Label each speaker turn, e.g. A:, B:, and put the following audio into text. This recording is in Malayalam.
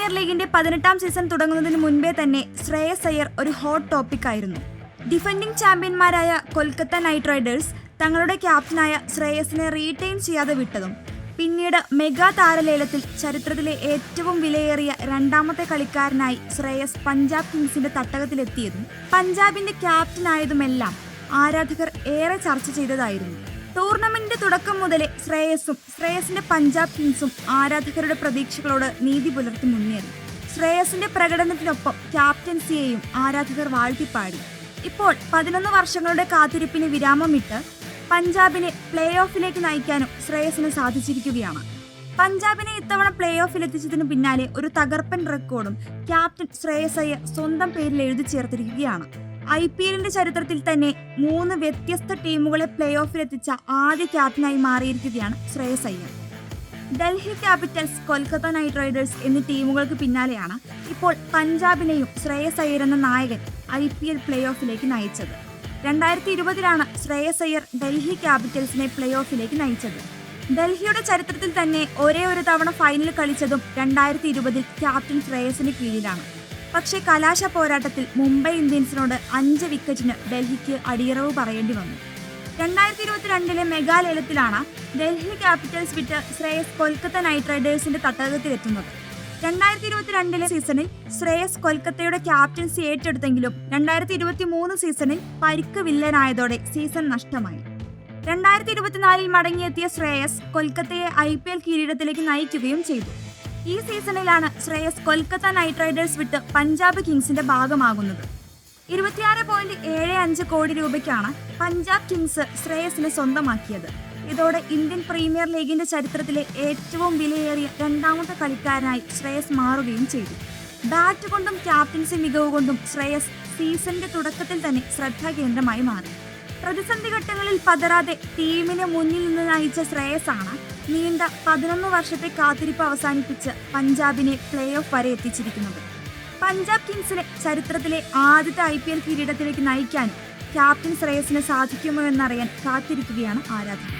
A: പ്രീമിയർ ലീഗിന്റെ 18ാം സീസൺ തുടങ്ങുന്നതിന് മുൻപേ തന്നെ ശ്രേയസ് അയ്യർ ഒരു ഹോട്ട് ടോപ്പിക് ആയിരുന്നു. ഡിഫൻഡിംഗ് ചാമ്പ്യന്മാരായ കൊൽക്കത്ത നൈറ്റ് റൈഡേഴ്സ് തങ്ങളുടെ ക്യാപ്റ്റനായ ശ്രേയസിനെ റീറ്റെയിൻ ചെയ്യാതെ വിട്ടതും പിന്നീട് മെഗാ താരലേലത്തിൽ ചരിത്രത്തിലെ ഏറ്റവും വിലയേറിയ രണ്ടാമത്തെ കളിക്കാരനായി ശ്രേയസ് പഞ്ചാബ് കിങ്സിന്റെ തട്ടകത്തിലെത്തിയതും പഞ്ചാബിന്റെ ക്യാപ്റ്റനായതുമെല്ലാം ആരാധകർ ഏറെ ചർച്ച ചെയ്തതായിരുന്നു. ടൂർണമെന്റിന്റെ തുടക്കം മുതലേ ശ്രേയസിന്റെ പഞ്ചാബ് കിങ്സും ആരാധകരുടെ പ്രതീക്ഷകളോട് നീതി പുലർത്തി മുന്നേറി. ശ്രേയസിന്റെ പ്രകടനത്തിനൊപ്പം ക്യാപ്റ്റൻസിയെയും ആരാധകർ വാഴ്ത്തിപ്പാടി. ഇപ്പോൾ 11 വർഷങ്ങളുടെ കാത്തിരിപ്പിന് വിരാമമിട്ട് പഞ്ചാബിനെ പ്ലേ ഓഫിലേക്ക് നയിക്കാനും ശ്രേയസിന് സാധിച്ചിരിക്കുകയാണ്. പഞ്ചാബിനെ ഇത്തവണ പ്ലേ ഓഫിലെത്തിച്ചതിനു പിന്നാലെ ഒരു തകർപ്പൻ റെക്കോർഡും ക്യാപ്റ്റൻ ശ്രേയസ് അയ്യർ സ്വന്തം പേരിൽ എഴുതി ചേർത്തിരിക്കുകയാണ്. IPL ചരിത്രത്തിൽ തന്നെ 3 വ്യത്യസ്ത ടീമുകളെ പ്ലേ ഓഫിലെത്തിച്ച ആദ്യ ക്യാപ്റ്റനായി മാറിയിരിക്കുകയാണ് Shreyas Iyer. Delhi Capitals, Kolkata night Riders എന്നീ ടീമുകൾക്ക് പിന്നാലെയാണ് ഇപ്പോൾ പഞ്ചാബിനെയും ശ്രേയസ് അയ്യർ എന്ന നായകൻ IPL പ്ലേ ഓഫിലേക്ക് നയിച്ചത്. 2020 ശ്രേയസ് അയ്യർ ഡൽഹി ക്യാപിറ്റൽസിനെ പ്ലേ ഓഫിലേക്ക് നയിച്ചത്. ഡൽഹിയുടെ ചരിത്രത്തിൽ തന്നെ ഒരേ ഒരു തവണ ഫൈനൽ കളിച്ചതും 2020 ക്യാപ്റ്റൻ ശ്രേയസിന് കീഴിലാണ്. പക്ഷേ കലാശ പോരാട്ടത്തിൽ മുംബൈ ഇന്ത്യൻസിനോട് 5 വിക്കറ്റിന് ഡൽഹിക്ക് അടിയറവ് പറയേണ്ടി വന്നു. 2022 മെഗാലേലത്തിലാണ് ഡൽഹി ക്യാപിറ്റൽസ് വിട്ട് ശ്രേയസ് കൊൽക്കത്ത നൈറ്റ് റൈഡേഴ്സിന്റെ തട്ടകത്തിലെത്തുന്നത്. 2022 സീസണിൽ ശ്രേയസ് കൊൽക്കത്തയുടെ ക്യാപ്റ്റൻസി ഏറ്റെടുത്തെങ്കിലും 2023 സീസണിൽ പരിക്ക് വില്ലനായതോടെ സീസൺ നഷ്ടമായി. 2024 മടങ്ങിയെത്തിയ ശ്രേയസ് കൊൽക്കത്തയെ IPL കിരീടത്തിലേക്ക് നയിക്കുകയും ചെയ്തു. ഈ സീസണിലാണ് ശ്രേയസ് കൊൽക്കത്ത നൈറ്റ് റൈഡേഴ്സ് വിട്ട് പഞ്ചാബ് കിങ്സിന്റെ ഭാഗമാകുന്നത്. 26.75 കോടി രൂപയ്ക്കാണ് പഞ്ചാബ് കിങ്സ് ശ്രേയസിനെ സ്വന്തമാക്കിയത്. ഇതോടെ ഇന്ത്യൻ പ്രീമിയർ ലീഗിന്റെ ചരിത്രത്തിലെ ഏറ്റവും വിലയേറിയ രണ്ടാമത്തെ കളിക്കാരനായി ശ്രേയസ് മാറുകയും ചെയ്തു. ബാറ്റ് കൊണ്ടും ക്യാപ്റ്റൻസി മികവ് കൊണ്ടും ശ്രേയസ് സീസണിന്റെ തുടക്കത്തിൽ തന്നെ ശ്രദ്ധാകേന്ദ്രമായി മാറി. പ്രതിസന്ധി ഘട്ടങ്ങളിൽ പതറാതെ ടീമിനെ മുന്നിൽ നിന്ന് നയിച്ച ശ്രേയസാണ് നീണ്ട 11 വർഷത്തെ കാത്തിരിപ്പ് അവസാനിപ്പിച്ച് പഞ്ചാബിനെ പ്ലേ ഓഫ് വരെ എത്തിച്ചിരിക്കുന്നത്. പഞ്ചാബ് കിങ്സിനെ ചരിത്രത്തിലെ ആദ്യത്തെ IPL കിരീടത്തിലേക്ക് നയിക്കാനും ക്യാപ്റ്റൻ ശ്രേയസിന് സാധിക്കുമോ എന്നറിയാൻ കാത്തിരിക്കുകയാണ് ആരാധകർ.